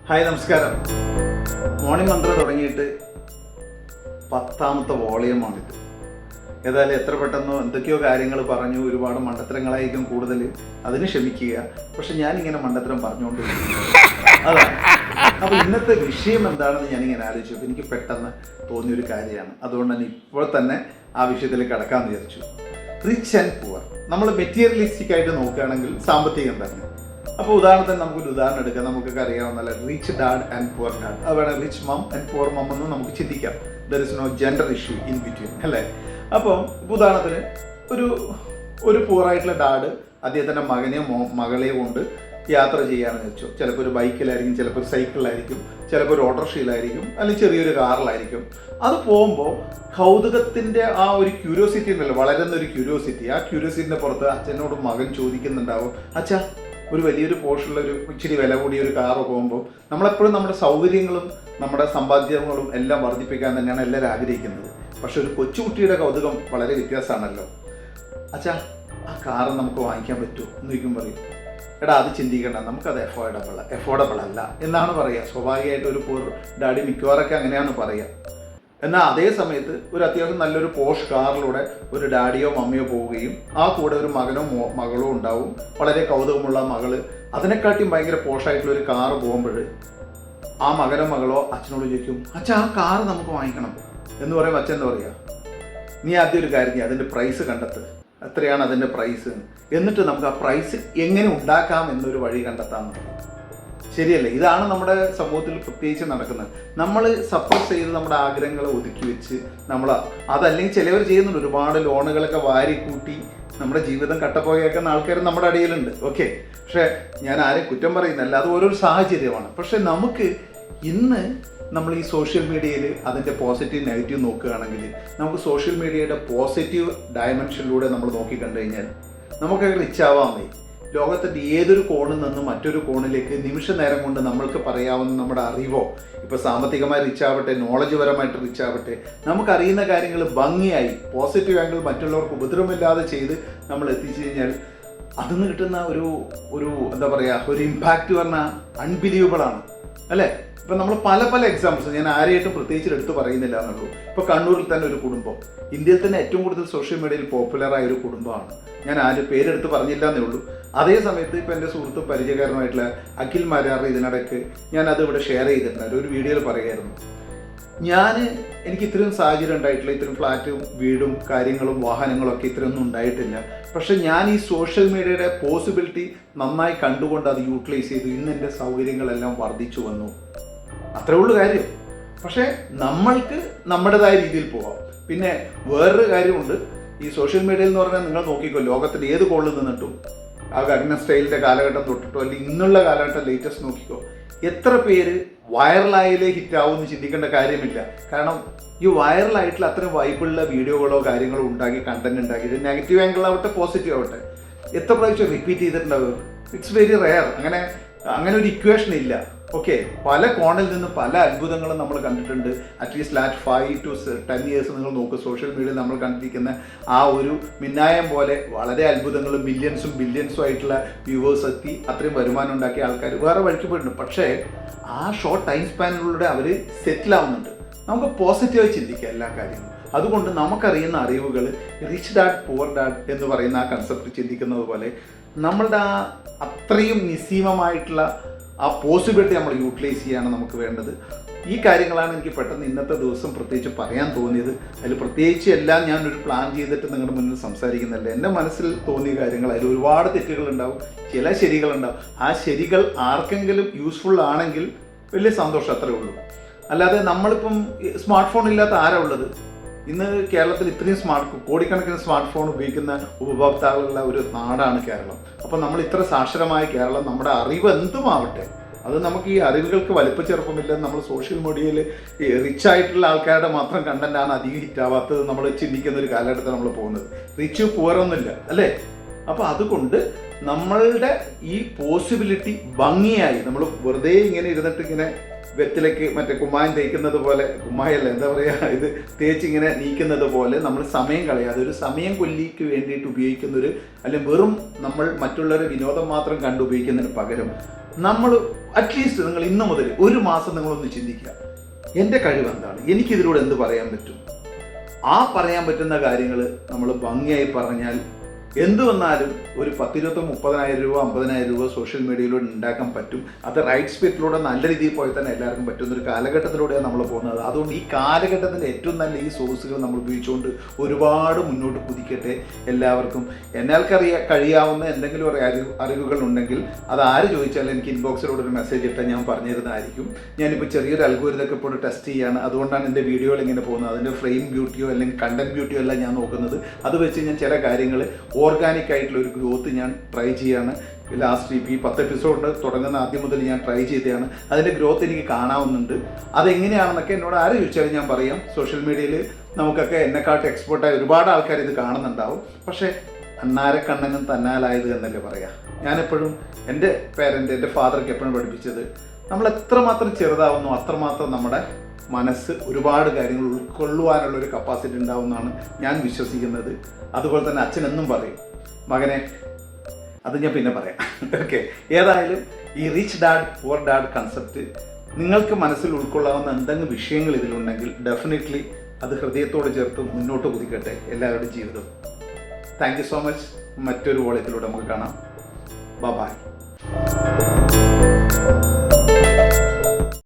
Hi, നമസ്കാരം. Morning മന്ത്രം തുടങ്ങിയിട്ട് 10ാമത്തെ വോളിയമാണിത്. ഏതായാലും എത്ര പെട്ടെന്നോ എന്തൊക്കെയോ കാര്യങ്ങൾ പറഞ്ഞു, ഒരുപാട് മണ്ടത്തരങ്ങളായിരിക്കും കൂടുതൽ, അതിന് ക്ഷമിക്കുക. പക്ഷെ ഞാനിങ്ങനെ മണ്ടത്തരം പറഞ്ഞുകൊണ്ടിരിക്കുന്നു. അതാണ്. അപ്പോൾ ഇന്നത്തെ വിഷയം എന്താണെന്ന് ഞാനിങ്ങനെ ആലോചിച്ചു. എനിക്ക് പെട്ടെന്ന് തോന്നിയൊരു കാര്യമാണ്. അതുകൊണ്ട് തന്നെ ഇപ്പോൾ തന്നെ ആ വിഷയത്തിലേക്ക് കടക്കാമെന്ന് വിചാരിച്ചു. റിച്ച് ആൻഡ് പുവർ, നമ്മൾ മെറ്റീരിയലിസ്റ്റിക് ആയിട്ട് നോക്കുകയാണെങ്കിൽ സാമ്പത്തികം തന്നെ. അപ്പോൾ ഉദാഹരണത്തിന് നമുക്കൊരു ഉദാഹരണം എടുക്കാം. നമുക്കൊക്കെ അറിയാവുന്നല്ല, rich dad and poor dad. അത് വേണം rich mom and poor mom എന്ന് നമുക്ക് ചിന്തിക്കാം. There is no gender issue in between, അല്ലേ? അപ്പോൾ ഉദാഹരണത്തിന് ഒരു പുവറായിട്ടുള്ള ഡാഡ് അദ്ദേഹത്തിൻ്റെ മകനെയോ മകളെയോ കൊണ്ട് യാത്ര ചെയ്യാമെന്ന് വെച്ചു. ചിലപ്പോൾ ഒരു ബൈക്കിലായിരിക്കും, ചിലപ്പോൾ ഒരു സൈക്കിളിലായിരിക്കും, ചിലപ്പോൾ ഒരു ഓട്ടോറിക്ഷയിലായിരിക്കും, അല്ലെങ്കിൽ ചെറിയൊരു കാറിലായിരിക്കും. അത് പോകുമ്പോൾ കൗതുകത്തിൻ്റെ ആ ഒരു ക്യൂരിയോസിറ്റി ഉണ്ടല്ലോ, വളരുന്ന ഒരു ക്യൂരിയോസിറ്റി. ആ ക്യൂരിയോസിറ്റിൻ്റെ പുറത്ത് അച്ഛനോട് മകൻ ചോദിക്കുന്നുണ്ടാവും, അച്ഛാ ഒരു വലിയൊരു പോർഷനുള്ള ഒരു ഇച്ചിരി വില കൂടിയ ഒരു കാറ് പോകുമ്പോൾ നമ്മളെപ്പോഴും നമ്മുടെ സൗകര്യങ്ങളും നമ്മുടെ സമ്പാദ്യങ്ങളും എല്ലാം വർദ്ധിപ്പിക്കാൻ തന്നെയാണ് എല്ലാവരും ആഗ്രഹിക്കുന്നത്. പക്ഷെ ഒരു കൊച്ചുകുട്ടിയുടെ കൗതുകം വളരെ വ്യത്യാസമാണല്ലോ. അച്ഛാ ആ കാറ് നമുക്ക് വാങ്ങിക്കാൻ പറ്റുമോ എന്ന് ചോദിക്കും. പറയും, എടാ അത് ചിന്തിക്കേണ്ട, നമുക്കത് എഫോർഡബിൾ അല്ല എന്നാണ് പറയുക. സ്വാഭാവികമായിട്ട് ഒരു പൂർ ഡാഡി മിക്കവാറൊക്കെ അങ്ങനെയാണ് പറയുക. എന്നാൽ അതേ സമയത്ത് ഒരു അത്യാവശ്യം നല്ലൊരു പോഷ് കാറിലൂടെ ഒരു ഡാഡിയോ മമ്മിയോ പോവുകയും ആ കൂടെ ഒരു മകനോ മകളോ ഉണ്ടാവും, വളരെ കൗതുകമുള്ള മകള്. അതിനെക്കാട്ടിയും ഭയങ്കര പോഷായിട്ടുള്ള ഒരു കാറ് പോകുമ്പോൾ ആ മകനോ മകളോ അച്ഛനോട് ചോദിക്കും, അച്ഛാ ആ കാറ് നമുക്ക് വാങ്ങിക്കണം എന്ന് പറയുമ്പോൾ അച്ഛൻ എന്താ പറയുക, നീ ആദ്യം ഒരു കാര്യം ചെയ്യും, അതിൻ്റെ പ്രൈസ് കണ്ടെത്ത്, എത്രയാണ് അതിൻ്റെ പ്രൈസ്, എന്നിട്ട് നമുക്ക് ആ പ്രൈസ് എങ്ങനെ ഉണ്ടാക്കാം എന്നൊരു വഴി കണ്ടെത്താമെന്ന്. ശരിയല്ലേ? ഇതാണ് നമ്മുടെ സമൂഹത്തിൽ പ്രത്യേകിച്ച് നടക്കുന്നത്. നമ്മൾ സപ്പോർട്ട് ചെയ്ത് നമ്മുടെ ആഗ്രഹങ്ങളെ ഒതുക്കി വെച്ച് അതല്ലെങ്കിൽ ചിലവർ ചെയ്യുന്നുണ്ട്, ഒരുപാട് ലോണുകളൊക്കെ വാരിക്കൂട്ടി നമ്മുടെ ജീവിതം കട്ടപ്പോയേക്കുന്ന ആൾക്കാർ നമ്മുടെ ഇടയിലുണ്ട്. ഓക്കെ, പക്ഷേ ഞാൻ ആരെയും കുറ്റം പറയുന്നില്ല, അത് ഓരോരോ സാഹചര്യമാണ്. പക്ഷെ നമുക്ക് ഇന്ന് നമ്മൾ ഈ സോഷ്യൽ മീഡിയയിൽ അതിൻ്റെ പോസിറ്റീവ് നെഗറ്റീവ് നോക്കുകയാണെങ്കിൽ നമുക്ക് സോഷ്യൽ മീഡിയയുടെ പോസിറ്റീവ് ഡയമെൻഷനിലൂടെ നമ്മൾ നോക്കിക്കണ്ടു കഴിഞ്ഞാൽ നമുക്കത് റിച്ച് ആവാമേ. ലോകത്തിൻ്റെ ഏതൊരു കോണിൽ നിന്ന് മറ്റൊരു കോണിലേക്ക് നിമിഷ നേരം കൊണ്ട് നമ്മൾക്ക് പറയാവുന്ന നമ്മുടെ അറിവോ, ഇപ്പോൾ സാമ്പത്തികമായി റിച്ച് ആവട്ടെ, നോളജ് പരമായിട്ട് റിച്ച് ആവട്ടെ, നമുക്കറിയുന്ന കാര്യങ്ങൾ ഭംഗിയായി പോസിറ്റീവ് ആംഗിൾ മറ്റുള്ളവർക്ക് ഉപദ്രവമില്ലാതെ ചെയ്ത് നമ്മൾ എത്തിച്ചു കഴിഞ്ഞാൽ അതിൽ നിന്ന് കിട്ടുന്ന ഒരു എന്താ പറയുക, ഒരു ഇമ്പാക്റ്റ് പറഞ്ഞാൽ അൺബിലീവബിളാണ്, അല്ലേ? ഇപ്പം നമ്മൾ പല എക്സാമ്പിൾസ്, ഞാൻ ആരെയായിട്ടും പ്രത്യേകിച്ച് എടുത്ത് പറയുന്നില്ല എന്നുള്ളൂ. ഇപ്പോൾ കണ്ണൂരിൽ തന്നെ ഒരു കുടുംബം, ഇന്ത്യയിൽ തന്നെ ഏറ്റവും കൂടുതൽ സോഷ്യൽ മീഡിയയിൽ പോപ്പുലറായ ഒരു കുടുംബമാണ്. ഞാൻ ആരും പേരെടുത്ത് പറഞ്ഞില്ല എന്നേ ഉള്ളൂ. അതേ സമയത്ത് ഇപ്പോൾ എൻ്റെ സുഹൃത്ത് പരിചയക്കാരനായിട്ടുള്ള അഖിൽ മാരാർ ഇതിനിടയ്ക്ക് ഞാനത് ഇവിടെ ഷെയർ ചെയ്തിട്ടുണ്ടായിരുന്നു, ഒരു വീഡിയോയിൽ പറയുമായിരുന്നു, എനിക്ക് ഇത്രയും സാഹചര്യം ഉണ്ടായിട്ടില്ല, ഇത്രയും ഫ്ലാറ്റും വീടും കാര്യങ്ങളും വാഹനങ്ങളൊക്കെ ഇത്രയൊന്നും ഉണ്ടായിട്ടില്ല. പക്ഷെ ഞാൻ ഈ സോഷ്യൽ മീഡിയയുടെ പോസിബിലിറ്റി നന്നായി കണ്ടുകൊണ്ട് അത് യൂട്ടിലൈസ് ചെയ്തു, ഇന്ന് എൻ്റെ സൗകര്യങ്ങളെല്ലാം വർദ്ധിച്ചു വന്നു. അത്രേ ഉള്ളൂ കാര്യം. പക്ഷേ നമ്മൾക്ക് നമ്മുടേതായ രീതിയിൽ പോവാം. പിന്നെ വേറൊരു കാര്യമുണ്ട്, ഈ സോഷ്യൽ മീഡിയയിൽ എന്ന് പറഞ്ഞാൽ നിങ്ങൾ നോക്കിക്കോ, ലോകത്തിൻ്റെ ഏത് കോണിൽ നിന്നിട്ടും ആ ഗഗ്ന സ്റ്റൈലിൻ്റെ കാലഘട്ടം തൊട്ടിട്ടോ അല്ലെങ്കിൽ ഇന്നുള്ള കാലഘട്ടം ലേറ്റസ്റ്റ് നോക്കിക്കോ, എത്ര പേര് വൈറലായാലേ ഹിറ്റാവും എന്ന് ചിന്തിക്കേണ്ട കാര്യമില്ല. കാരണം ഈ വൈറലായിട്ടുള്ള അത്രയും വൈബുള്ള വീഡിയോകളോ കാര്യങ്ങളോ ഉണ്ടാക്കി, കണ്ടന്റ് ഉണ്ടാക്കി, ഇത് നെഗറ്റീവ് ആംഗിൾ ആവട്ടെ പോസിറ്റീവ് ആവട്ടെ, എത്ര പ്രാവശ്യം റിപ്പീറ്റ് ചെയ്തിട്ടുണ്ടാവും? It's very rare. അങ്ങനെ ഒരു ഇക്വേഷൻ ഇല്ല. ഓക്കെ, പല കോണിൽ നിന്ന് പല അത്ഭുതങ്ങളും നമ്മൾ കണ്ടിട്ടുണ്ട്. അറ്റ്ലീസ്റ്റ് ലാസ്റ്റ് 5 to 10 years നിങ്ങൾ നോക്കുക, സോഷ്യൽ മീഡിയയിൽ നമ്മൾ കണ്ടിരിക്കുന്ന ആ ഒരു മിന്നായം പോലെ വളരെ അത്ഭുതങ്ങളും മില്യൺസും ബില്യൺസും ആയിട്ടുള്ള വ്യൂവേഴ്സ് എത്തി അത്രയും വരുമാനം ഉണ്ടാക്കിയ ആൾക്കാർ വേറെ വഴിക്ക് പോയിട്ടുണ്ട്. പക്ഷേ ആ ഷോർട്ട് ടൈം സ്പാനിലൂടെ അവർ സെറ്റിൽ ആവുന്നുണ്ട്. നമുക്ക് പോസിറ്റീവായി ചിന്തിക്കുക എല്ലാ കാര്യങ്ങളും. അതുകൊണ്ട് നമുക്കറിയുന്ന അറിവുകൾ റിച്ച് ഡാഡ് പുവർ ഡാഡ് എന്ന് പറയുന്ന ആ കൺസെപ്റ്റ് ചിന്തിക്കുന്നത് പോലെ നമ്മളുടെ ആ അത്രയും നിസ്സീമമായിട്ടുള്ള ആ പോസിബിലിറ്റി നമ്മൾ യൂട്ടിലൈസ് ചെയ്യാണ് നമുക്ക് വേണ്ടത്. ഈ കാര്യങ്ങളാണ് എനിക്ക് പെട്ടെന്ന് ഇന്നത്തെ ദിവസം പ്രത്യേകിച്ച് പറയാൻ തോന്നിയത്. അതിൽ പ്രത്യേകിച്ച് എല്ലാം ഞാനൊരു പ്ലാൻ ചെയ്തിട്ട് നിങ്ങളുടെ മുന്നിൽ സംസാരിക്കുന്നില്ല. എൻ്റെ മനസ്സിൽ തോന്നിയ കാര്യങ്ങൾ, അതിൽ ഒരുപാട് തെറ്റുകളുണ്ടാവും, ചില ശരികളുണ്ടാവും. ആ ശരികൾ ആർക്കെങ്കിലും യൂസ്ഫുൾ ആണെങ്കിൽ വലിയ സന്തോഷം, അത്രേ ഉള്ളൂ. അല്ലാതെ നമ്മളിപ്പം സ്മാർട്ട് ഫോൺ ഇല്ലാത്ത ആരാ ഉള്ളത്? ഇന്ന് കേരളത്തിൽ ഇത്രയും കോടിക്കണക്കിന് സ്മാർട്ട് ഫോൺ ഉപയോഗിക്കുന്ന ഉപഭോക്താക്കളുള്ള ഒരു നാടാണ് കേരളം. അപ്പോൾ നമ്മൾ ഇത്ര സാക്ഷരമായ കേരളം, നമ്മുടെ അറിവ് എന്തുമാവട്ടെ, അത് നമുക്ക് ഈ അറിവുകൾക്ക് വലിപ്പച്ചെറുപ്പമില്ലെന്ന് നമ്മൾ സോഷ്യൽ മീഡിയയിൽ റിച്ച് ആയിട്ടുള്ള ആൾക്കാരുടെ മാത്രം കണ്ടന്റാണ് അധികം ഹിറ്റാവാത്തത് നമ്മൾ ചിന്തിക്കുന്ന ഒരു കാലഘട്ടത്തിൽ നമ്മൾ പോകുന്നത്. റിച്ച് പുവറൊന്നുമില്ല, അല്ലേ? അപ്പോൾ അതുകൊണ്ട് നമ്മളുടെ ഈ പോസിബിലിറ്റി ഭംഗിയായി നമ്മൾ വെറുതെ ഇങ്ങനെ ഇരുന്നിട്ട് ഇങ്ങനെ വെറ്റിലയ്ക്ക് മറ്റേ കുമ്മായം തേക്കുന്നത് പോലെ, കുമ്മായല്ല എന്താ പറയുക, ഇത് തേച്ചിങ്ങനെ നീക്കുന്നത് പോലെ നമ്മൾ സമയം കളയാതെ ഒരു സമയം കൊല്ലിക്ക് വേണ്ടിയിട്ട് ഉപയോഗിക്കുന്നൊരു, അല്ലെങ്കിൽ വെറും നമ്മൾ മറ്റുള്ളവരെ വിനോദം മാത്രം കണ്ട് ഉപയോഗിക്കുന്നതിന് പകരം നമ്മൾ അറ്റ്ലീസ്റ്റ് നിങ്ങൾ ഇന്ന് മുതൽ ഒരു മാസം നിങ്ങളൊന്ന് ചിന്തിക്കുക, എൻ്റെ കഴിവ് എന്താണ്, എനിക്കിതിലൂടെ എന്ത് പറയാൻ പറ്റും. ആ പറയാൻ പറ്റുന്ന കാര്യങ്ങൾ നമ്മൾ ഭംഗിയായി പറഞ്ഞാൽ എന്ത് വന്നാലും ഒരു 10,000-30,000 രൂപ 50,000 രൂപ സോഷ്യൽ മീഡിയയിലൂടെ ഉണ്ടാക്കാൻ പറ്റും. അത് റൈറ്റ് സ്പീഡിലൂടെ നല്ല രീതിയിൽ പോയി തന്നെ എല്ലാവർക്കും പറ്റുന്ന ഒരു കാലഘട്ടത്തിലൂടെയാണ് നമ്മൾ പോകുന്നത്. അതുകൊണ്ട് ഈ കാലഘട്ടത്തിൻ്റെ ഏറ്റവും നല്ല ഈ സോഴ്സുകൾ നമ്മൾ ഉപയോഗിച്ചുകൊണ്ട് ഒരുപാട് മുന്നോട്ട് കുതിക്കട്ടെ എല്ലാവർക്കും. കഴിയാവുന്ന എന്തെങ്കിലും ഒരു അറിവുകൾ ഉണ്ടെങ്കിൽ അത് ആര് ചോദിച്ചാലും എനിക്ക് ഇൻബോക്സിലൂടെ ഒരു മെസ്സേജ് ഇട്ടാൽ ഞാൻ പറഞ്ഞു തരുന്നതായിരിക്കും. ഞാനിപ്പോൾ ചെറിയൊരു അൽഗോരിതമൊക്കെ ഇപ്പോൾ ടെസ്റ്റ് ചെയ്യുകയാണ്. അതുകൊണ്ടാണ് എൻ്റെ വീഡിയോകൾ ഇങ്ങനെ പോകുന്നത്. അതിൻ്റെ ഫ്രെയിം ബ്യൂട്ടിയോ അല്ലെങ്കിൽ കണ്ടന്റ് ബ്യൂട്ടിയോ അല്ല ഞാൻ നോക്കുന്നത്. അത് വെച്ച് ഞാൻ ചില കാര്യങ്ങൾ ഓർഗാനിക് ആയിട്ടുള്ള ഒരു ഗ്രോത്ത് ഞാൻ ട്രൈ ചെയ്യാണ്. ലാസ്റ്റ് ഈ 10 എപ്പിസോഡ് തുടങ്ങുന്ന ആദ്യം മുതൽ ഞാൻ ട്രൈ ചെയ്തതാണ്. അതിൻ്റെ ഗ്രോത്ത് എനിക്ക് കാണാവുന്നുണ്ട്. അതെങ്ങനെയാണെന്നൊക്കെ എന്നോട് ആര് ചോദിച്ചാലും ഞാൻ പറയാം. സോഷ്യൽ മീഡിയയിൽ നമുക്കൊക്കെ എന്നെക്കാട്ട് എക്സ്പേർട്ടായ ഒരുപാട് ആൾക്കാർ ഇത് കാണുന്നുണ്ടാവും. പക്ഷേ അണ്ണാരക്കണ്ണനും തന്നാലായത് എന്നല്ലേ പറയാം. ഞാനെപ്പോഴും എൻ്റെ എൻ്റെ ഫാദർക്ക് എപ്പോഴും പഠിപ്പിച്ചത്, നമ്മൾ എത്രമാത്രം ചെറുതാവുന്നു അത്രമാത്രം നമ്മുടെ മനസ്സ് ഒരുപാട് കാര്യങ്ങൾ ഉൾക്കൊള്ളുവാനുള്ളൊരു കപ്പാസിറ്റി ഉണ്ടാവുമെന്നാണ് ഞാൻ വിശ്വസിക്കുന്നത്. അതുപോലെ തന്നെ അച്ഛൻ എന്നും പറയും, മകനെ, അത് ഞാൻ പിന്നെ പറയാം. ഓക്കെ, ഏതായാലും ഈ rich dad poor dad concept നിങ്ങൾക്ക് മനസ്സിൽ ഉൾക്കൊള്ളാവുന്ന എന്തെങ്കിലും വിഷയങ്ങൾ ഇതിലുണ്ടെങ്കിൽ ഡെഫിനറ്റ്ലി അത് ഹൃദയത്തോട് ചേർത്ത് മുന്നോട്ട് കുതിക്കട്ടെ എല്ലാവരുടെയും ജീവിതം. Thank you so much. മറ്റൊരു വോളത്തിലൂടെ നമുക്ക് കാണാം. ബൈ.